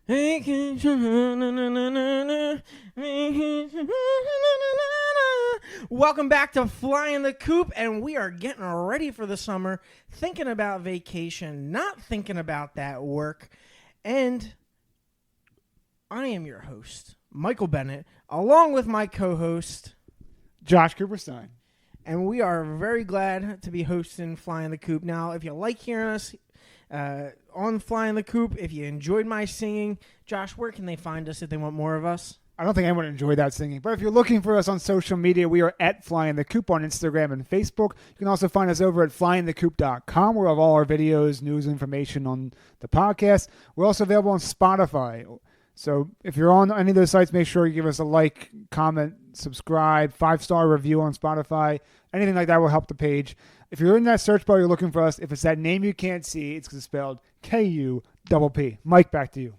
Welcome back to Flying the Kupp, and we are getting ready for the summer, thinking about vacation, not thinking about that work. And I am your host, Michael Bennett, along with my co-host, Josh Cooperstein. And we are very glad to be hosting Flying the Kupp. Now, if you like hearing us on Flying the Kupp, if you enjoyed my singing, Josh, where can they find us if they want more of us? I don't think anyone enjoyed that singing, but if you're looking for us on social media, we are at Flying the Kupp on Instagram and Facebook. You can also find us over at flyingthekupp.com, where we have all our videos, news, information on the podcast. We're also available on Spotify. So if you're on any of those sites, make sure you give us a like, comment, subscribe, 5-star review on Spotify. Anything like that will help the page. If you're in that search bar, you're looking for us. If it's that name you can't see, it's spelled Kupp. Mike, back to you.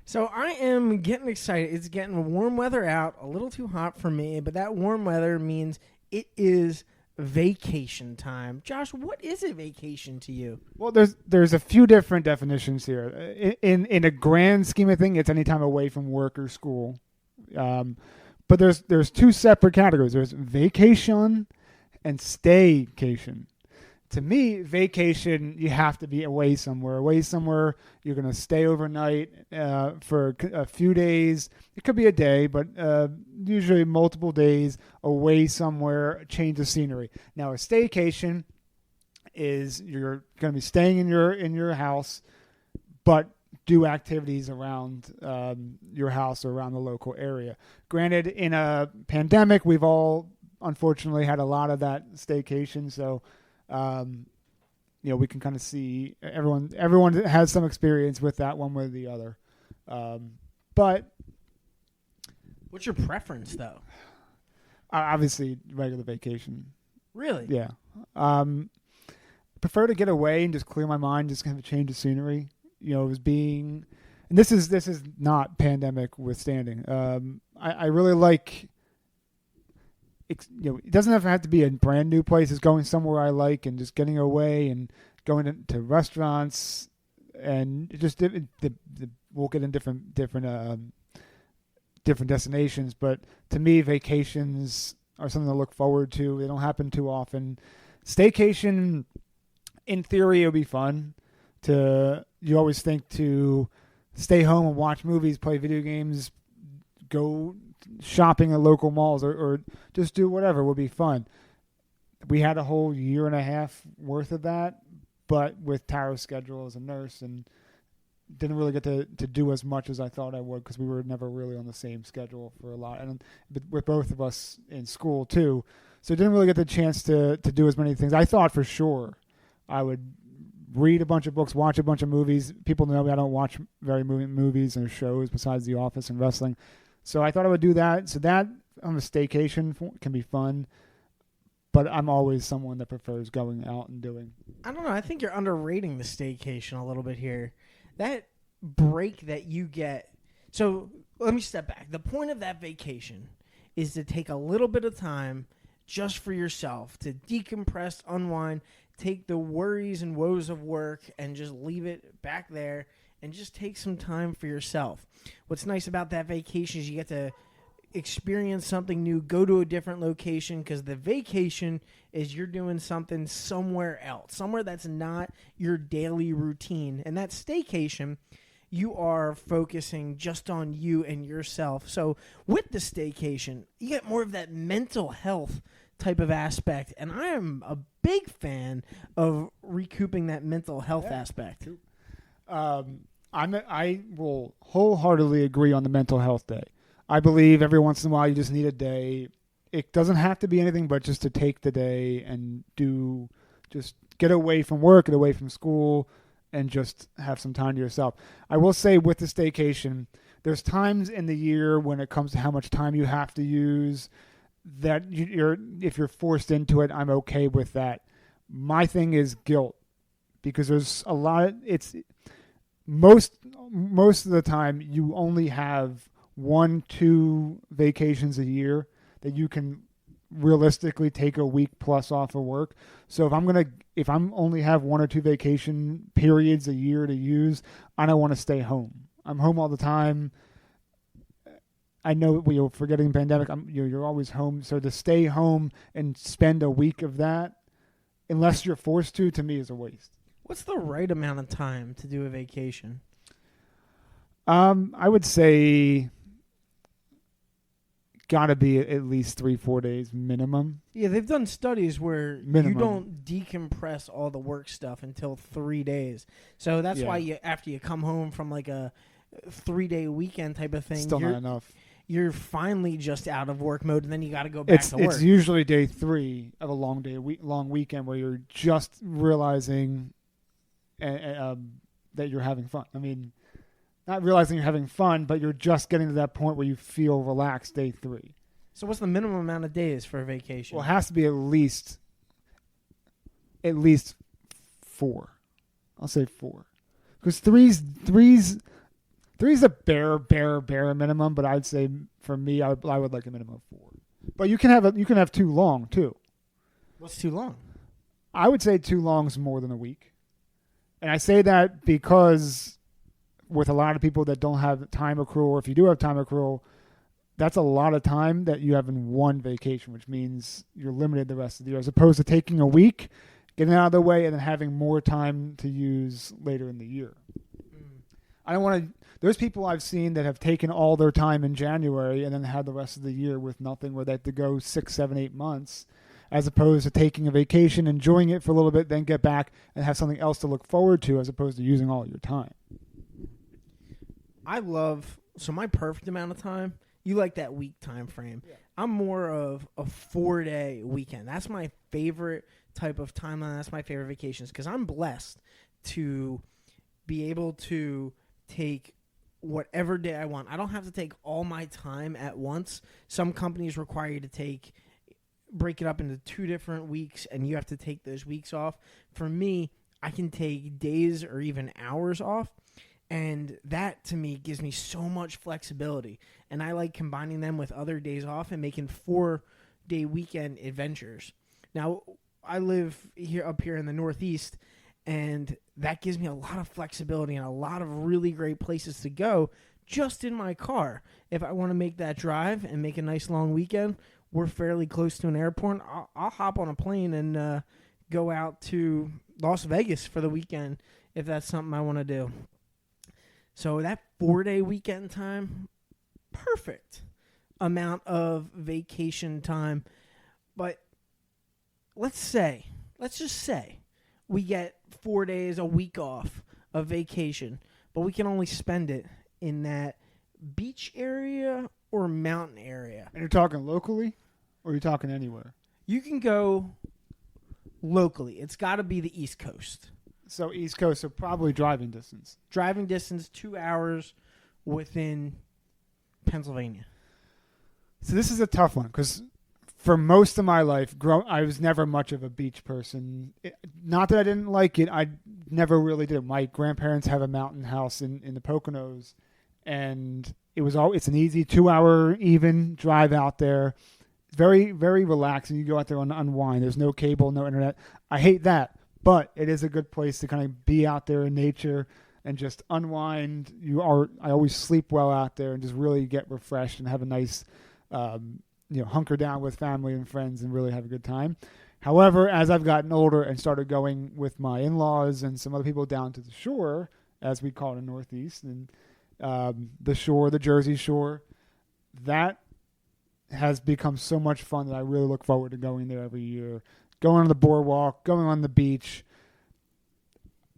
So I am getting excited. It's getting warm weather out, a little too hot for me, but that warm weather means it is vacation time. Josh, what is a vacation to you? Well, there's a few different definitions here. In a grand scheme of things, it's any time away from work or school. But there's two separate categories. There's vacation and staycation. To me, vacation, you have to be away somewhere. You're going to stay overnight for a few days. It could be a day, but usually multiple days away somewhere, change of scenery. Now, a staycation is you're going to be staying in your house, but do activities around your house or around the local area. Granted, in a pandemic, we've all unfortunately had a lot of that staycation, so we can kind of see everyone has some experience with that one way or the other. But what's your preference, though? Obviously, regular vacation. Really? Yeah. Prefer to get away and just clear my mind, just kind of change of scenery. And this is not pandemic withstanding. I really like. It doesn't have to be a brand new place. It's going somewhere I like and just getting away and going to restaurants and just we'll get in different destinations. But to me, vacations are something to look forward to. They don't happen too often. Staycation, in theory, it'll be fun. You always think to stay home and watch movies, play video games, go shopping at local malls or just do whatever would be fun. We had a whole year and a half worth of that, but with Taro's schedule as a nurse, and didn't really get to do as much as I thought I would because we were never really on the same schedule for a lot, and with both of us in school too, so didn't really get the chance to do as many things. I thought for sure I would read a bunch of books, watch a bunch of movies. People know me, I don't watch very many movies or shows besides The Office and wrestling. So I thought I would do that. So that on a staycation can be fun, but I'm always someone that prefers going out and doing. I don't know. I think you're underrating the staycation a little bit here. That break that you get. So let me step back. The point of that vacation is to take a little bit of time just for yourself, to decompress, unwind, take the worries and woes of work and just leave it back there and just take some time for yourself. What's nice about that vacation is you get to experience something new, go to a different location, because the vacation is you're doing something somewhere else, somewhere that's not your daily routine. And that staycation, you are focusing just on you and yourself. So with the staycation, you get more of that mental health type of aspect. And I am a big fan of recouping that mental health aspect. I will wholeheartely agree on the mental health day. I believe every once in a while you just need a day. It doesn't have to be anything but just to take the day and just get away from work, get away from school, and just have some time to yourself. I will say with the staycation, there's times in the year when it comes to how much time you have to use that if you're forced into it, I'm okay with that. My thing is guilt, because there's a lot. Most of the time you only have 1-2 vacations a year that you can realistically take a week plus off of work. So if I'm only have 1 or 2 vacation periods a year to use, I don't want to stay home. I'm home all the time. I know we're forgetting pandemic. You're always home. So to stay home and spend a week of that, unless you're forced to me is a waste. What's the right amount of time to do a vacation? I would say got to be at least 3-4 days minimum. Yeah, they've done studies where Minimum. you don't decompress all the work stuff until 3 days. So that's why after you come home from like a 3-day weekend type of thing, Still not enough. You're finally just out of work mode, and then you got to go back to work. It's usually day 3 of a long weekend where you're just realizing that you're having fun. I mean, not realizing you're having fun, but you're just getting to that point where you feel relaxed day 3. So what's the minimum amount of days for a vacation? Well, it has to be at least 4. I'll say 4. Because three's a bare minimum, but I'd say for me, I would like a minimum of 4. But you can have too long too. What's too long? I would say too long is more than a week, and I say that because with a lot of people that don't have time accrual, or if you do have time accrual, that's a lot of time that you have in one vacation, which means you're limited the rest of the year, as opposed to taking a week, getting out of the way, and then having more time to use later in the year. I don't want to. There's people I've seen that have taken all their time in January and then had the rest of the year with nothing, where they have to go 6, 7, 8 months, as opposed to taking a vacation, enjoying it for a little bit, then get back and have something else to look forward to, as opposed to using all your time. So my perfect amount of time, you like that week time frame. Yeah. I'm more of a 4-day weekend. That's my favorite type of timeline. That's my favorite vacations, because I'm blessed to be able to take whatever day I want. I don't have to take all my time at once. Some companies require you to break it up into 2 different weeks, and you have to take those weeks off. For me, I can take days or even hours off, and that to me gives me so much flexibility. And I like combining them with other days off and making 4-day weekend adventures. Now, I live up here in the Northeast, and that gives me a lot of flexibility and a lot of really great places to go just in my car. If I want to make that drive and make a nice long weekend, we're fairly close to an airport. I'll hop on a plane and go out to Las Vegas for the weekend if that's something I want to do. So that 4-day weekend time, perfect amount of vacation time. But let's just say we get 4 days, a week off of vacation, but we can only spend it in that beach area or mountain area. And you're talking locally, or you're talking anywhere? You can go locally. It's got to be the East Coast. So East Coast, so probably driving distance. Driving distance, 2 hours within Pennsylvania. So this is a tough one, because for most of my life, I was never much of a beach person. Not that I didn't like it. I never really did. My grandparents have a mountain house in the Poconos, and it's an easy 2-hour even drive out there. Very, very relaxing. You go out there and unwind. There's no cable, no internet. I hate that, but it is a good place to kind of be out there in nature and just unwind. I always sleep well out there and just really get refreshed and have a nice hunker down with family and friends and really have a good time. However, as I've gotten older and started going with my in-laws and some other people down to the shore, as we call it in the Northeast, and the shore, the Jersey Shore, that has become so much fun that I really look forward to going there every year. Going on the boardwalk, going on the beach.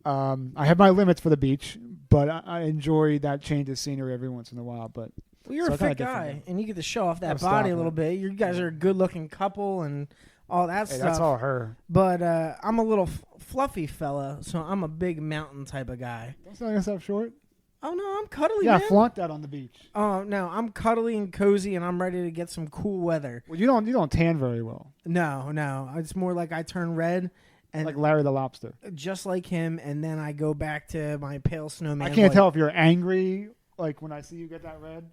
I have my limits for the beach, but I enjoy that change of scenery every once in a while. But well, you're a fit guy, and you get to show off that body a little bit. You guys are a good-looking couple and all that stuff. That's all her. But I'm a little fluffy fella, so I'm a big mountain type of guy. Don't sell yourself short. Oh, no, I'm cuddly, man. Yeah, flaunt that on the beach. Oh, no, I'm cuddly and cozy, and I'm ready to get some cool weather. Well, you don't tan very well. No. It's more like I turn red. And like Larry the Lobster. Just like him, and then I go back to my pale snowman. I can't tell if you're angry, like when I see you get that red,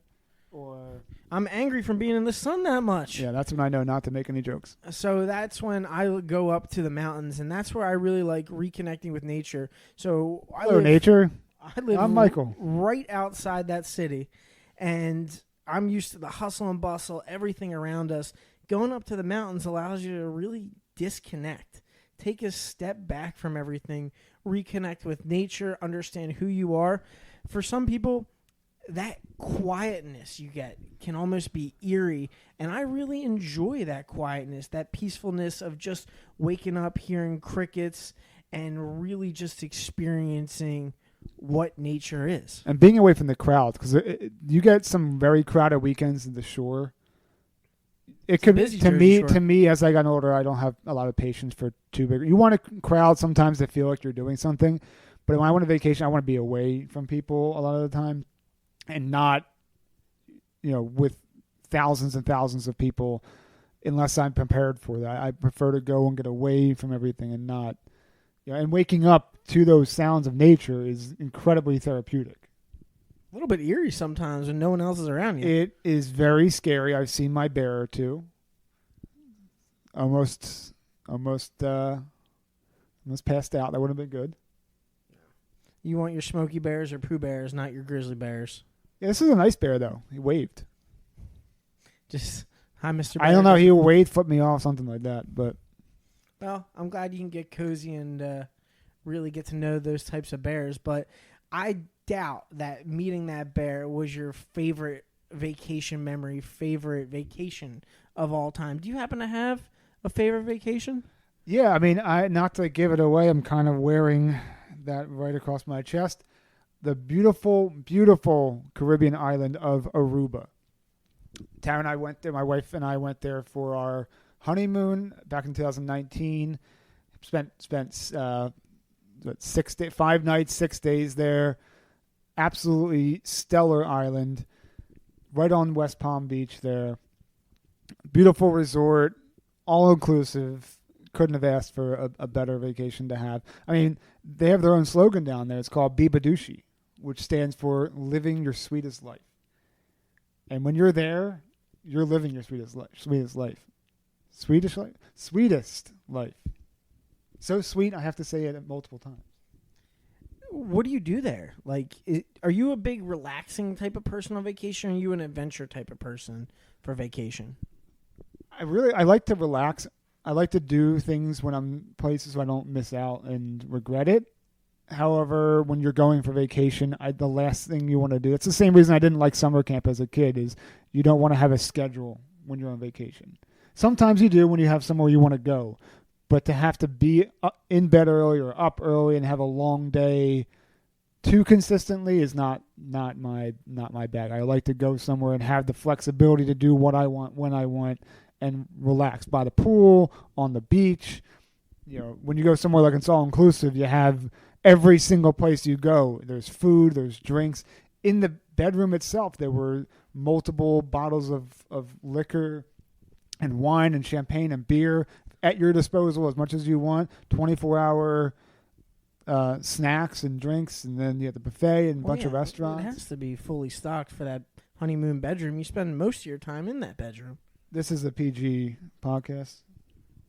or... I'm angry from being in the sun that much. Yeah, that's when I know not to make any jokes. So that's when I go up to the mountains, and that's where I really like reconnecting with nature. So nature. I live I'm Michael. right outside that city, and I'm used to the hustle and bustle, everything around us. Going up to the mountains allows you to really disconnect, take a step back from everything, reconnect with nature, understand who you are. For some people, that quietness you get can almost be eerie, and I really enjoy that quietness, that peacefulness of just waking up, hearing crickets, and really just experiencing what nature is. And being away from the crowds, because you get some very crowded weekends at the shore. It could be to me as I got older. I don't have a lot of patience for too big. You want a crowd sometimes to feel like you're doing something, but when I want a vacation, I want to be away from people a lot of the time, and not, with thousands and thousands of people, unless I'm prepared for that. I prefer to go and get away from everything and not. And waking up to those sounds of nature is incredibly therapeutic. A little bit eerie sometimes when no one else is around you. It is very scary. I've seen my bear or two. Almost passed out. That would have been good. You want your Smokey Bears or Pooh Bears, not your Grizzly Bears. Yeah, this is a nice bear, though. He waved. Just, hi, Mr. Bear. I don't know. He waved, flipped me off, something like that, but... Well, I'm glad you can get cozy and really get to know those types of bears. But I doubt that meeting that bear was your favorite vacation memory, favorite vacation of all time. Do you happen to have a favorite vacation? Yeah, I mean, not to give it away, I'm kind of wearing that right across my chest. The beautiful, beautiful Caribbean island of Aruba. Tara and I went there. My wife and I went there for our honeymoon back in 2019. Spent 5 nights, 6 days there. Absolutely stellar island, right on West Palm Beach there. Beautiful resort, all inclusive. Couldn't have asked for a better vacation to have. I mean, they have their own slogan down there. It's called Bibadushi, which stands for living your sweetest life. And when you're there, you're living your sweetest life. Swedish life? Sweetest life. So sweet, I have to say it multiple times. What do you do there? Are you a big relaxing type of person on vacation, or are you an adventure type of person for vacation? I like to relax. I like to do things when I'm places so I don't miss out and regret it. However, when you're going for vacation, the last thing you want to do, it's the same reason I didn't like summer camp as a kid, is you don't want to have a schedule when you're on vacation. Sometimes you do when you have somewhere you want to go, but to have to be in bed early or up early and have a long day too consistently is not my bag. I like to go somewhere and have the flexibility to do what I want when I want and relax by the pool, on the beach. When you go somewhere like it's all inclusive, you have every single place you go. There's food, there's drinks. In the bedroom itself, there were multiple bottles of liquor and wine and champagne and beer at your disposal as much as you want. 24-hour snacks and drinks, and then you have the buffet and a bunch of restaurants. It has to be fully stocked for that honeymoon bedroom. You spend most of your time in that bedroom. This is a PG podcast.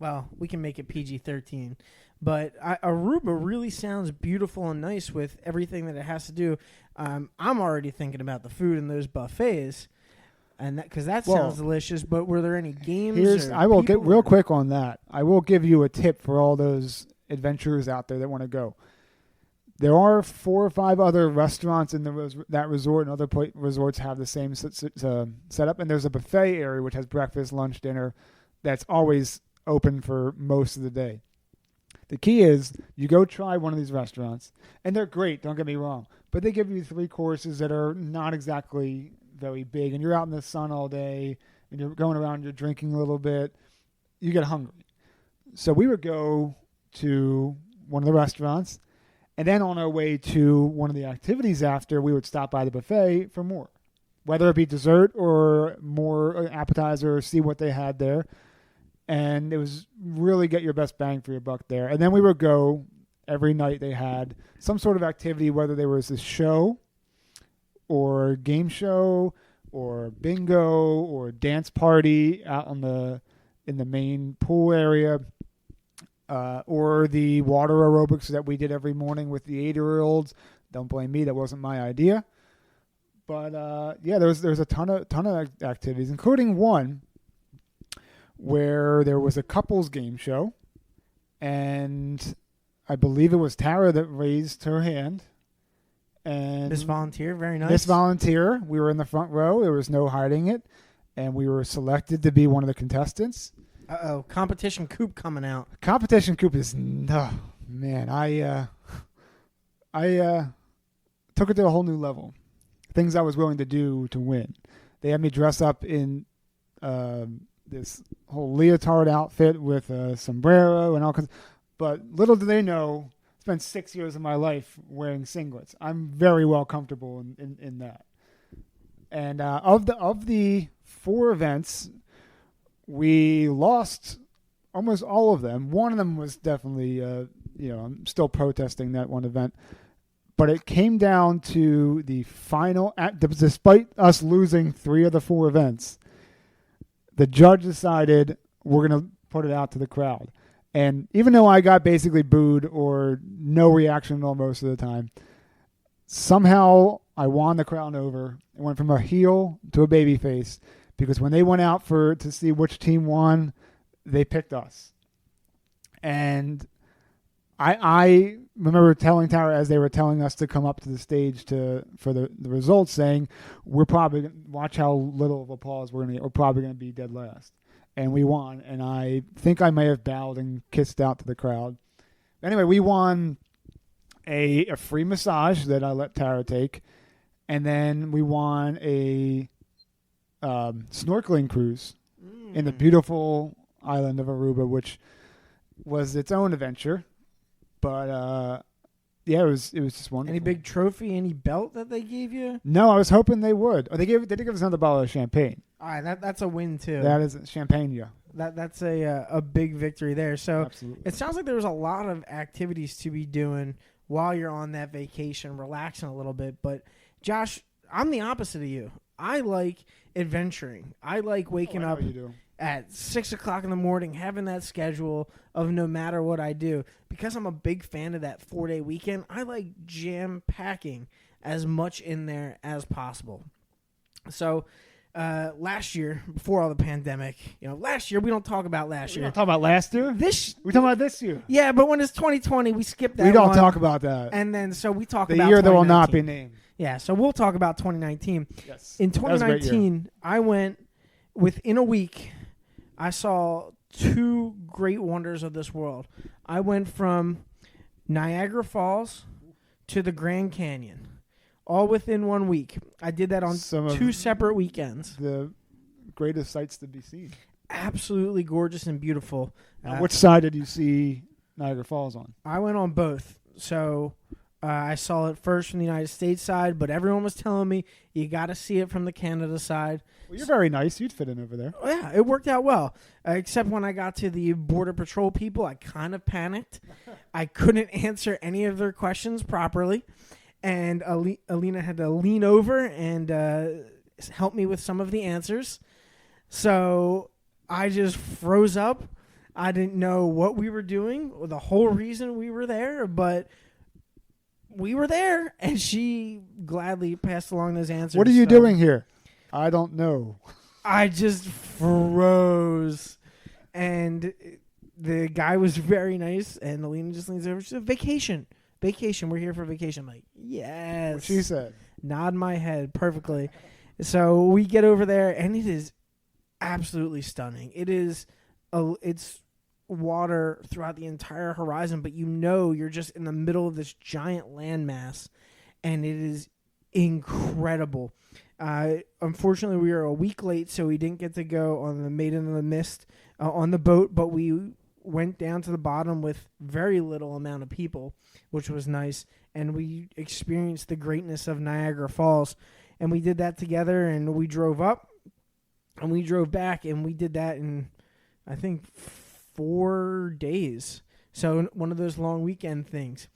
Well, we can make it PG-13. But Aruba really sounds beautiful and nice with everything that it has to do. I'm already thinking about the food in those buffets, and because that sounds delicious. But were there any games? I will get real quick on that. I will give you a tip for all those adventurers out there that want to go. There are 4 or 5 other restaurants in that resort, and other resorts have the same setup. And there's a buffet area which has breakfast, lunch, dinner that's always open for most of the day. The key is you go try one of these restaurants, and they're great, don't get me wrong, but they give you 3 courses that are not exactly very big, and you're out in the sun all day, and you're going around, you're drinking a little bit, you get hungry. So we would go to one of the restaurants, and then on our way to one of the activities after, we would stop by the buffet for more, whether it be dessert or more appetizer, or see what they had there. And it was really get your best bang for your buck there. And then we would go every night. They had some sort of activity, whether there was a show or game show or bingo or dance party out in the main pool area, or the water aerobics that we did every morning with the 8-year-olds. Don't blame me. That wasn't my idea. But there's a ton of activities, including one where there was a couples game show, and I believe it was Tara that raised her hand. And Miss Volunteer, very nice. Miss Volunteer, we were in the front row. There was no hiding it, and we were selected to be one of the contestants. Competition Kupp coming out. Competition Kupp is man. I took it to a whole new level. Things I was willing to do to win. They had me dress up in this whole leotard outfit with a sombrero and all kinds. But little do they know, I spent 6 years of my life wearing singlets. I'm very well comfortable in that. And of the 4 events, we lost almost all of them. One of them was definitely, I'm still protesting that one event. But it came down to the final, despite us losing 3 of the 4 events, the judge decided we're going to put it out to the crowd. And even though I got basically booed or no reaction at all most of the time, somehow I won the crowd over. It went from a heel to a baby face because when they went out to see which team won, they picked us. And I remember telling Tara as they were telling us to come up to the stage for the results, saying, "We're probably watch how little of applause we're gonna get. We're probably gonna be dead last." And we won. And I think I may have bowed and kissed out to the crowd. Anyway, we won a free massage that I let Tara take, and then we won a snorkeling cruise in the beautiful island of Aruba, which was its own adventure. But it was just wonderful. Any big trophy, any belt that they gave you? No, I was hoping they would. Oh, they did give us another bottle of champagne. All right, that's a win too. That is champagne, yeah. That's a big victory there. So Absolutely. It sounds like there was a lot of activities to be doing while you're on that vacation, relaxing a little bit. But Josh, I'm the opposite of you. I like adventuring. I like waking up at 6 o'clock in the morning, having that schedule of no matter what I do. Because I'm a big fan of that 4-day weekend, I like jam-packing as much in there as possible. So last year, before all the pandemic, last year, we don't talk about last year. We don't talk about last year? We're talking about this year. Yeah, but when it's 2020, we skip that. We don't talk about that. And then, so we talk about the year that will not be named. Yeah, so we'll talk about 2019. Yes. In 2019, I went, within a week, I saw 2 great wonders of this world. I went from Niagara Falls to the Grand Canyon, all within 1 week. I did that on 2 separate weekends. The greatest sights to be seen. Absolutely gorgeous and beautiful. Which side did you see Niagara Falls on? I went on both. So I saw it first from the United States side, but everyone was telling me you got to see it from the Canada side. Well, you're very nice. You'd fit in over there. Oh, yeah, it worked out well. Except when I got to the Border Patrol people, I kind of panicked. I couldn't answer any of their questions properly. And Alina had to lean over and help me with some of the answers. So I just froze up. I didn't know what we were doing, or the whole reason we were there, but we were there, and she gladly passed along those answers. What are you doing here? I don't know. I just froze, and the guy was very nice, and Alina just leans over. She said, vacation. We're here for vacation. I'm like, yes. What she said. Nod my head perfectly. So we get over there, and it is absolutely stunning. It's water throughout the entire horizon, but you're just in the middle of this giant landmass, and it is incredible. Unfortunately, we were a week late, so we didn't get to go on the Maiden of the Mist on the boat, but we went down to the bottom with very little amount of people, which was nice, and we experienced the greatness of Niagara Falls, and we did that together, and we drove up, and we drove back, and we did that in, I think, 4 days. So one of those long weekend things.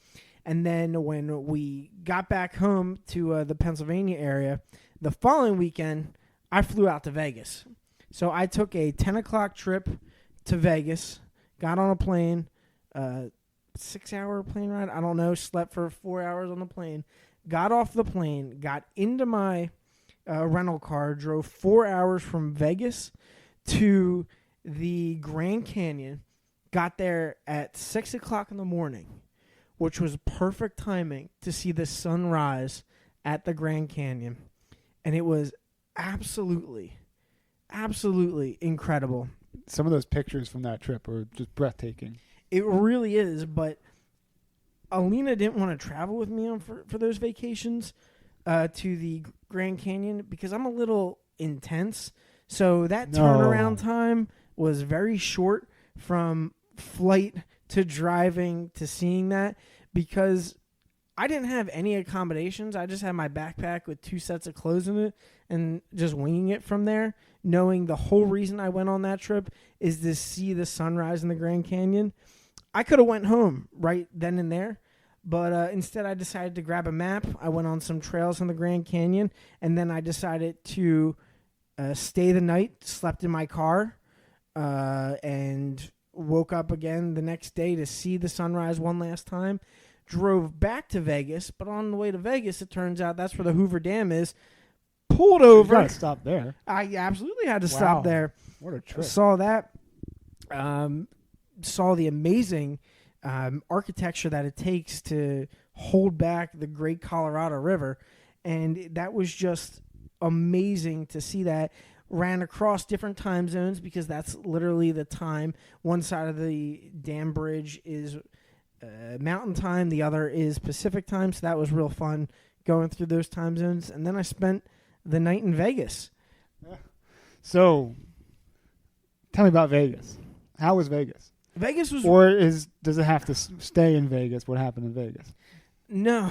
And then when we got back home to the Pennsylvania area, the following weekend, I flew out to Vegas. So I took a 10 o'clock trip to Vegas, got on a plane, 6-hour plane ride. I don't know. Slept for 4 hours on the plane. Got off the plane. Got into my rental car. Drove 4 hours from Vegas to the Grand Canyon. Got there at 6 o'clock in the morning, which was perfect timing to see the sunrise at the Grand Canyon. And it was absolutely incredible. Some of those pictures from that trip were just breathtaking. It really is, but Alina didn't want to travel with me for those vacations to the Grand Canyon because I'm a little intense. So that turnaround time was very short from flight to driving to seeing that because I didn't have any accommodations. I just had my backpack with 2 sets of clothes in it and just winging it from there, knowing the whole reason I went on that trip is to see the sunrise in the Grand Canyon. I could have went home right then and there, but instead I decided to grab a map. I went on some trails in the Grand Canyon, and then I decided to stay the night, slept in my car, and woke up again the next day to see the sunrise one last time. Drove back to Vegas, but on the way to Vegas, it turns out that's where the Hoover Dam is. Pulled over. You gotta stop there. I absolutely had to stop there. What a trip. Saw that. Saw the amazing architecture that it takes to hold back the Great Colorado River. And that was just amazing to see that. Ran across different time zones because that's literally the time. One side of the dam bridge is Mountain Time. The other is Pacific Time. So that was real fun going through those time zones. And then I spent the night in Vegas. So, tell me about Vegas. How was Vegas? Vegas was, or does it have to stay in Vegas? What happened in Vegas? No,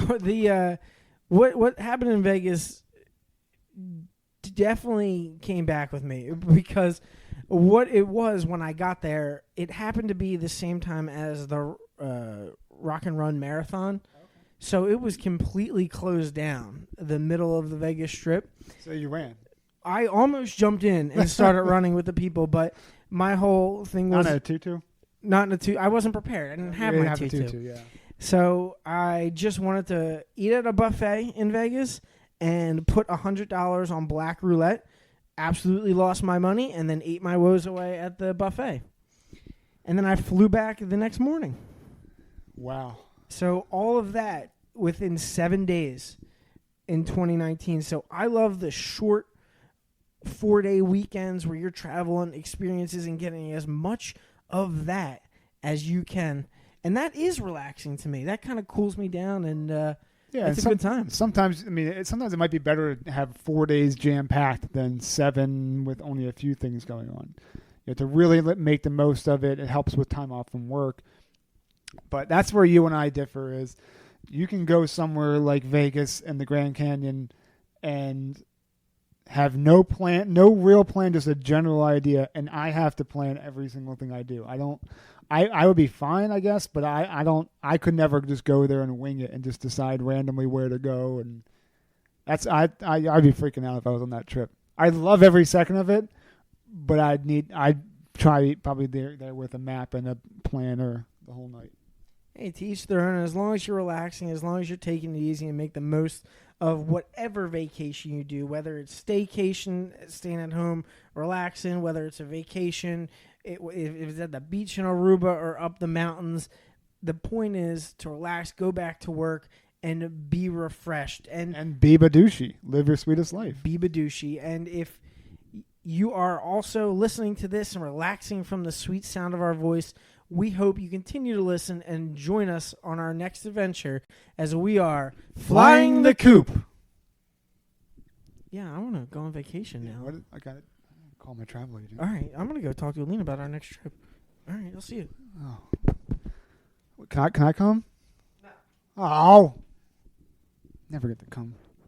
what happened in Vegas definitely came back with me because what it was when I got there, it happened to be the same time as the Rock and Run Marathon. So it was completely closed down, the middle of the Vegas Strip. So you ran? I almost jumped in and started running with the people, but my whole thing was... Not in a tutu? Not in a tutu. I wasn't prepared. I didn't have my tutu. Yeah. So I just wanted to eat at a buffet in Vegas and put $100 on black roulette. Absolutely lost my money and then ate my woes away at the buffet. And then I flew back the next morning. Wow. So all of that within 7 days in 2019. So I love the short 4-day weekends where you're traveling experiences and getting as much of that as you can. And that is relaxing to me. That kind of cools me down and it's a good time. Sometimes it might be better to have 4 days jam-packed than 7 with only a few things going on. You have to really make the most of it. It helps with time off from work. But that's where you and I differ is you can go somewhere like Vegas and the Grand Canyon and have no real plan, just a general idea, and I have to plan every single thing I do. I would be fine, I guess, but I could never just go there and wing it and just decide randomly where to go, and I'd be freaking out if I was on that trip. I love every second of it, but I'd try probably there with a map and a planner the whole night. Hey, to each their own. As long as you're relaxing, as long as you're taking it easy and make the most of whatever vacation you do, whether it's staycation, staying at home, relaxing, whether it's a vacation, if it's at the beach in Aruba or up the mountains, the point is to relax, go back to work, and be refreshed. And be badouchi. Live your sweetest life. Be badouchi. And if you are also listening to this and relaxing from the sweet sound of our voice, we hope you continue to listen and join us on our next adventure as we are Flying the Kupp. Yeah, I want to go on vacation now. I got it. Call my travel agent. All right, I'm going to go talk to Alina about our next trip. All right, I'll see you. Oh. Can I come? No. Oh. Never get to come.